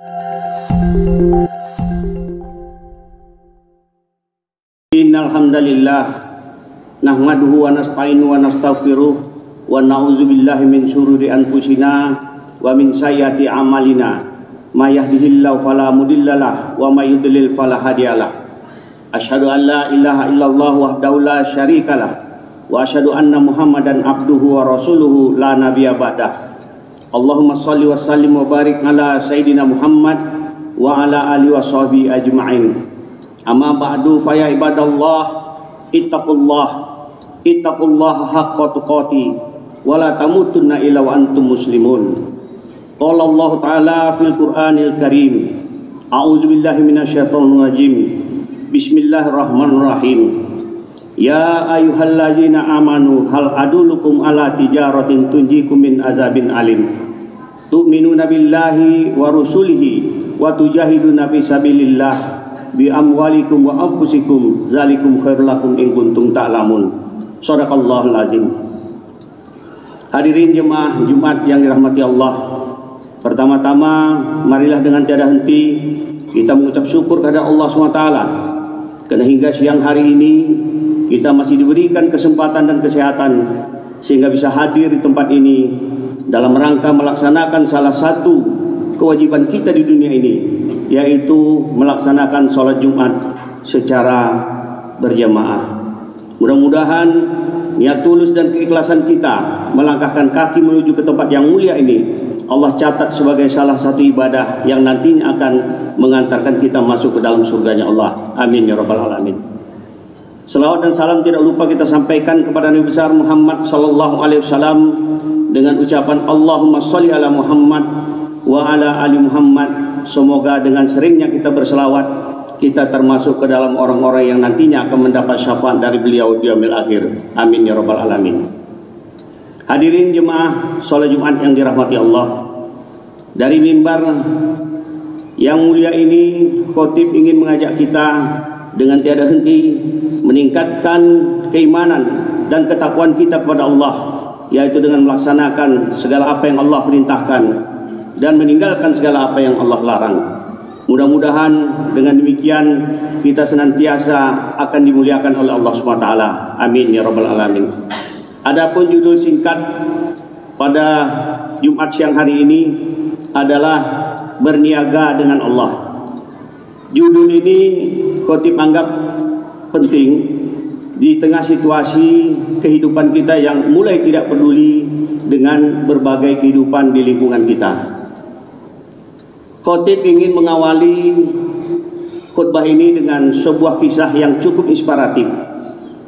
Innal hamdalillah nahmaduhu wa nasta'inu wa nastaghfiruh wa na'udzubillahi min syururi anfusina wa min sayyiati a'malina may yahdihillahu fala mudhillalah wa may yudlil fala hadiyalah. Asyhadu an la ilaha illallah wahdahu la syarikalah wa asyhadu anna Muhammadan abduhu wa rasuluhu la nabiyya ba'dah. Allahumma shalli wa sallim wa barik ala sayyidina Muhammad wa ala alihi wa sahbihi ajma'in. Amma ba'du fa ya ibadallah ittaqullaha haqqa tuqatih wa la tamutunna illa wa antum muslimun. Qala Allah Ta'ala fil Qur'anil Karim, a'udzu billahi minasyaitonir rajim. Bismillahirrahmanirrahim. Ya ayyuhalladzina amanu hal adullukum ala tijaratin tunjikum min azabin alim. Tu'minuna billahi wa rusulihi wa tujahiduna fi sabilillah bi amwalikum wa anfusikum zalikum khairul lakum in kuntum ta'lamun. Shadaqallahul azim. Hadirin jemaah Jumat yang dirahmati Allah, pertama-tama marilah dengan tiada henti kita mengucap syukur kepada Allah SWT karena hingga siang hari ini kita masih diberikan kesempatan dan kesehatan sehingga bisa hadir di tempat ini dalam rangka melaksanakan salah satu kewajiban kita di dunia ini, yaitu melaksanakan sholat Jumat secara berjamaah. Mudah-mudahan niat tulus dan keikhlasan kita melangkahkan kaki menuju ke tempat yang mulia ini Allah catat sebagai salah satu ibadah yang nantinya akan mengantarkan kita masuk ke dalam surganya Allah. Amin ya rabbal alamin. Selawat dan salam tidak lupa kita sampaikan kepada Nabi besar Muhammad sallallahu alaihi wasallam dengan ucapan Allahumma sholli ala Muhammad wa ala ali Muhammad. Semoga dengan seringnya kita berselawat kita termasuk ke dalam orang-orang yang nantinya akan mendapat syafaat dari beliau di yaumil akhir. Amin ya rabbal alamin. Hadirin jemaah salat Jumat yang dirahmati Allah, dari mimbar yang mulia ini khotib ingin mengajak kita dengan tiada henti meningkatkan keimanan dan ketakwaan kita kepada Allah, yaitu dengan melaksanakan segala apa yang Allah perintahkan dan meninggalkan segala apa yang Allah larang. Mudah-mudahan dengan demikian kita senantiasa akan dimuliakan oleh Allah SWT. Amin ya rabbal alamin. Adapun judul singkat pada Jumat siang hari ini adalah berniaga dengan Allah. Judul ini khotib anggap penting di tengah situasi kehidupan kita yang mulai tidak peduli dengan berbagai kehidupan di lingkungan kita. Khotib ingin mengawali khutbah ini dengan sebuah kisah yang cukup inspiratif.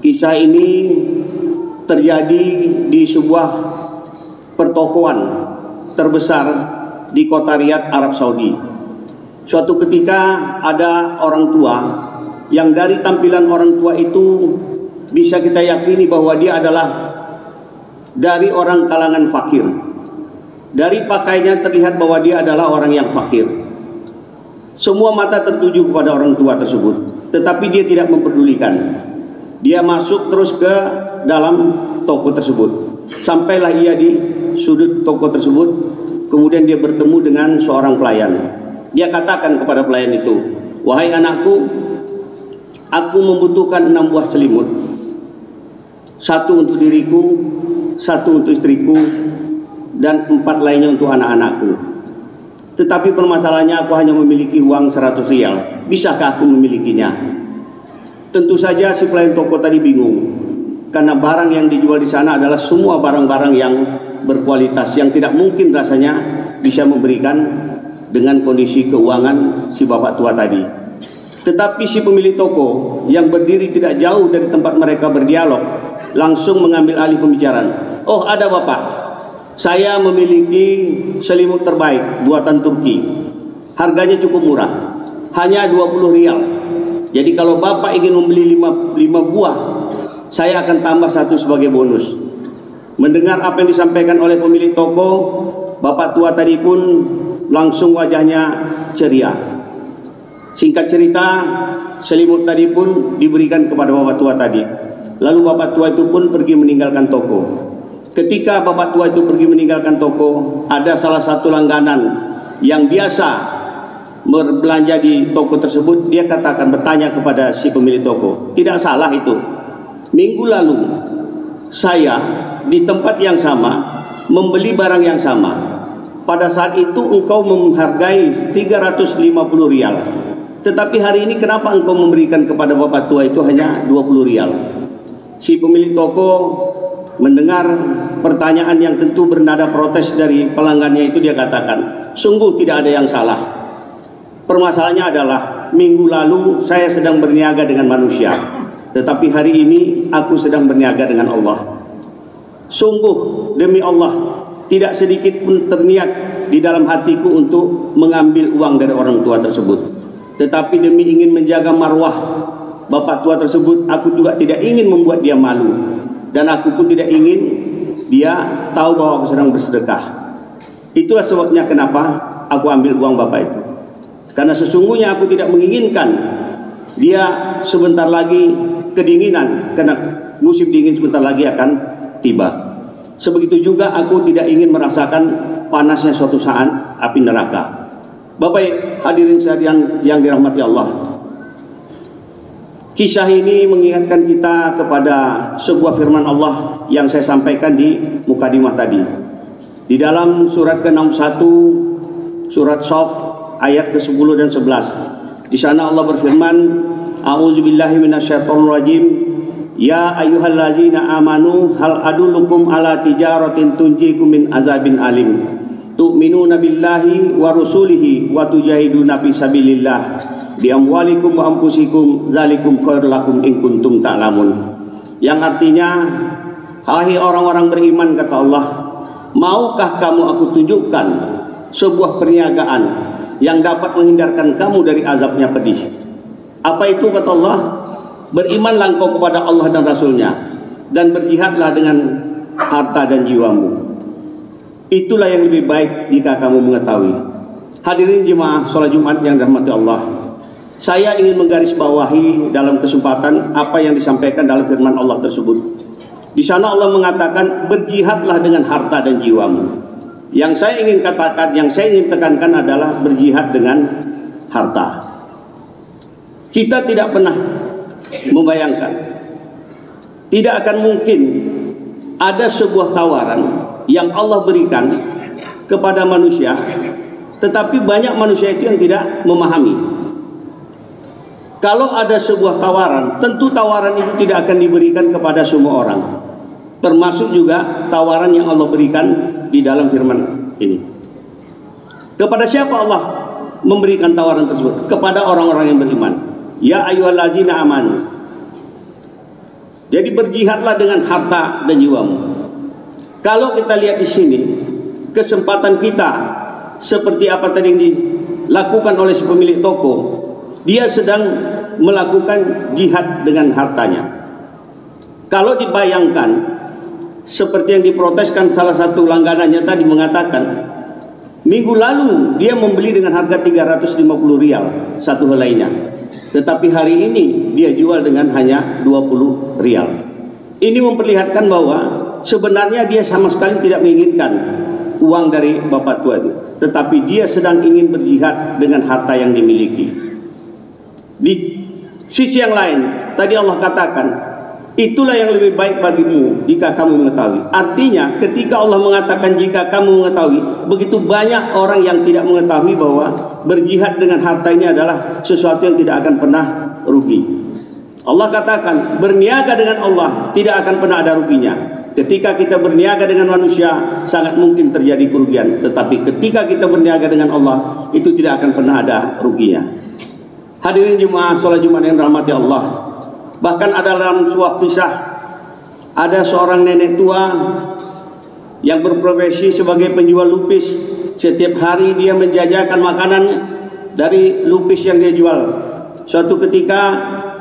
Kisah ini terjadi di sebuah pertokoan terbesar di kota Riyadh, Arab Saudi. Suatu ketika ada orang tua yang dari tampilan orang tua itu bisa kita yakini bahwa dia adalah dari orang kalangan fakir. Dari pakaiannya terlihat bahwa dia adalah orang yang fakir. Semua mata tertuju kepada orang tua tersebut, tetapi dia tidak mempedulikan. Dia masuk terus ke dalam toko tersebut. Sampailah ia di sudut toko tersebut, kemudian dia bertemu dengan seorang pelayan. Dia katakan kepada pelayan itu, "Wahai anakku, aku membutuhkan 6 buah selimut. 1 untuk diriku, 1 untuk istriku, dan 4 lainnya untuk anak-anakku. Tetapi permasalahannya aku hanya memiliki uang 100 rial. Bisakah aku memilikinya?" Tentu saja si pelayan toko tadi bingung, karena barang yang dijual di sana adalah semua barang-barang yang berkualitas, yang tidak mungkin rasanya bisa memberikan dengan kondisi keuangan si bapak tua tadi. Tetapi si pemilik toko yang berdiri tidak jauh dari tempat mereka berdialog langsung mengambil alih pembicaraan. "Oh, ada bapak, saya memiliki selimut terbaik buatan Turki. Harganya cukup murah, hanya 20 rial. Jadi kalau bapak ingin membeli 5 buah, saya akan tambah 1 sebagai bonus." Mendengar apa yang disampaikan oleh pemilik toko, bapak tua tadi pun langsung wajahnya ceria. Singkat cerita, selimut tadi pun diberikan kepada bapak tua tadi. Lalu bapak tua itu pun pergi meninggalkan toko. Ketika bapak tua itu pergi meninggalkan toko, ada salah satu langganan yang biasa berbelanja di toko tersebut, dia katakan, bertanya kepada si pemilik toko, tidak salah itu. Minggu lalu saya di tempat yang sama membeli barang yang sama. Pada saat itu engkau menghargai 350 rial. Tetapi hari ini kenapa engkau memberikan kepada bapak tua itu hanya 20 rial? Si pemilik toko mendengar pertanyaan yang tentu bernada protes dari pelanggannya itu, dia katakan, sungguh tidak ada yang salah. Permasalahannya adalah minggu lalu saya sedang berniaga dengan manusia, tetapi hari ini aku sedang berniaga dengan Allah. Sungguh demi Allah, tidak sedikit pun terniat di dalam hatiku untuk mengambil uang dari orang tua tersebut. Tetapi demi ingin menjaga marwah bapak tua tersebut, aku juga tidak ingin membuat dia malu. Dan aku pun tidak ingin dia tahu bahwa aku sedang bersedekah. Itulah sebabnya kenapa aku ambil uang bapak itu. Karena sesungguhnya aku tidak menginginkan dia sebentar lagi kedinginan, karena musim dingin sebentar lagi akan tiba. Sebegitu juga aku tidak ingin merasakan panasnya suatu saat api neraka. Bapak hadirin sekalian yang dirahmati Allah, kisah ini mengingatkan kita kepada sebuah firman Allah yang saya sampaikan di mukadimah tadi. Di dalam surat ke-61, surat Shaf ayat ke-10 dan 11. Di sana Allah berfirman, A'udzubillahi minasyaitonirrajim. Ya ayyuhallazina amanu hal adullukum ala tijaratin tunjikum min azabin alim. Tu'minuna billahi wa rusulihi wa tujahiduna fi sabilillah bi amwalikum wa anfusikum zalikum khairul lakum in kuntum ta'lamun. Yang artinya, hai orang-orang beriman, kata Allah, maukah kamu aku tunjukkan sebuah perniagaan yang dapat menghindarkan kamu dari azabnya pedih? Apa itu, kata Allah? Berimanlah engkau kepada Allah dan Rasulnya, dan berjihadlah dengan harta dan jiwamu. Itulah yang lebih baik jika kamu mengetahui. Hadirin jemaah sholat Jumat yang dirahmati Allah, saya ingin menggarisbawahi dalam kesempatan apa yang disampaikan dalam firman Allah tersebut. Di sana Allah mengatakan, berjihadlah dengan harta dan jiwamu. Yang saya ingin katakan, yang saya ingin tekankan adalah berjihad dengan harta. Kita tidak pernah membayangkan, tidak akan mungkin ada sebuah tawaran yang Allah berikan kepada manusia, tetapi banyak manusia itu yang tidak memahami. Kalau ada sebuah tawaran, tentu tawaran itu tidak akan diberikan kepada semua orang, termasuk juga tawaran yang Allah berikan di dalam firman ini. Kepada siapa Allah memberikan tawaran tersebut? Kepada orang-orang yang beriman. Ya ayyuhallazina amanu. Jadi berjihadlah dengan harta dan jiwamu. Kalau kita lihat di sini, kesempatan kita seperti apa tadi yang dilakukan oleh si pemilik toko, dia sedang melakukan jihad dengan hartanya. Kalau dibayangkan seperti yang diproteskan salah satu langganannya tadi, mengatakan minggu lalu dia membeli dengan harga 350 rial satu helainya, tetapi hari ini dia jual dengan hanya 20 rial. Ini memperlihatkan bahwa sebenarnya dia sama sekali tidak menginginkan uang dari bapak tua itu, tetapi dia sedang ingin berjihad dengan harta yang dimiliki. Di sisi yang lain, tadi Allah katakan, itulah yang lebih baik bagimu jika kamu mengetahui. Artinya ketika Allah mengatakan jika kamu mengetahui, begitu banyak orang yang tidak mengetahui bahwa berjihad dengan harta ini adalah sesuatu yang tidak akan pernah rugi. Allah katakan berniaga dengan Allah tidak akan pernah ada ruginya. Ketika kita berniaga dengan manusia sangat mungkin terjadi kerugian, tetapi ketika kita berniaga dengan Allah itu tidak akan pernah ada ruginya. Hadirin jemaah sholat Jumat yang dirahmati Allah, bahkan ada dalam sebuah kisah, ada seorang nenek tua yang berprofesi sebagai penjual lupis. Setiap hari dia menjajakan makanan dari lupis yang dia jual. Suatu ketika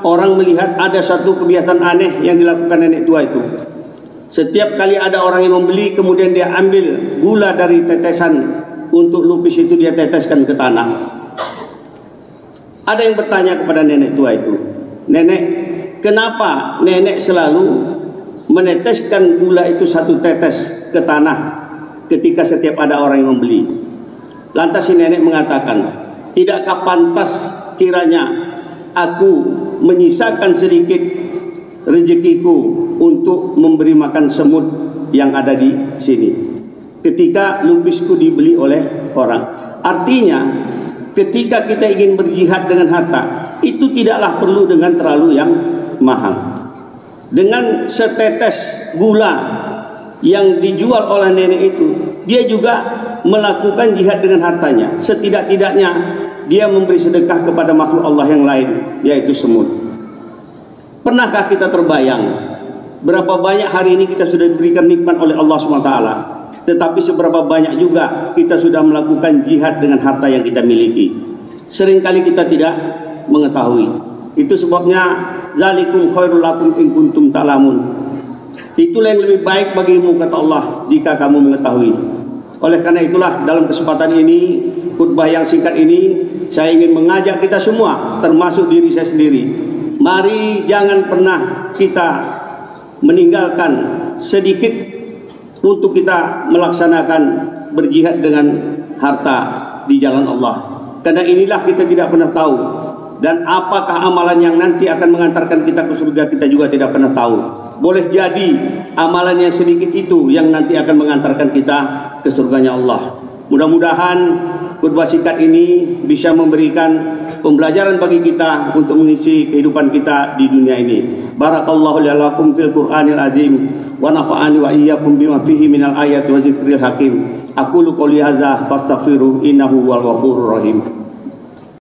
orang melihat ada satu kebiasaan aneh yang dilakukan nenek tua itu. Setiap kali ada orang yang membeli, kemudian dia ambil gula dari tetesan untuk lupis itu, dia teteskan ke tanah. Ada yang bertanya kepada nenek tua itu, nenek, kenapa nenek selalu meneteskan gula itu satu tetes ke tanah ketika setiap ada orang yang membeli? Lantas si nenek mengatakan, tidakkah pantas kiranya aku menyisakan sedikit rezekiku untuk memberi makan semut yang ada di sini ketika lupisku dibeli oleh orang. Artinya ketika kita ingin berjihad dengan harta, itu tidaklah perlu dengan terlalu yang mahal. Dengan setetes gula yang dijual oleh nenek itu, dia juga melakukan jihad dengan hartanya. Setidak-tidaknya dia memberi sedekah kepada makhluk Allah yang lain, yaitu semut. Pernahkah kita terbayang berapa banyak hari ini kita sudah diberikan nikmat oleh Allah SWT, tetapi seberapa banyak juga kita sudah melakukan jihad dengan harta yang kita miliki? Seringkali kita tidak mengetahui. Itu sebabnya zalikum khairul lakum in kuntum ta'lamun. Itulah yang lebih baik bagimu, kata Allah, jika kamu mengetahui. Oleh karena itulah dalam kesempatan ini, khutbah yang singkat ini, saya ingin mengajak kita semua, termasuk diri saya sendiri, mari jangan pernah kita meninggalkan sedikit untuk kita melaksanakan berjihad dengan harta di jalan Allah. Karena inilah kita tidak pernah tahu, dan apakah amalan yang nanti akan mengantarkan kita ke surga kita juga tidak pernah tahu. Boleh jadi amalan yang sedikit itu yang nanti akan mengantarkan kita ke surganya Allah. Mudah-mudahan khutbah singkat ini bisa memberikan pembelajaran bagi kita untuk mengisi kehidupan kita di dunia ini. Barakallahu lakum fil Qur'anil azim wa nafa'ani wa iyyakum bima fihi minal ayati wa dzikril hakim. Aqulu qouli hadza fastaghfiru innahu wal ghafurur rahim.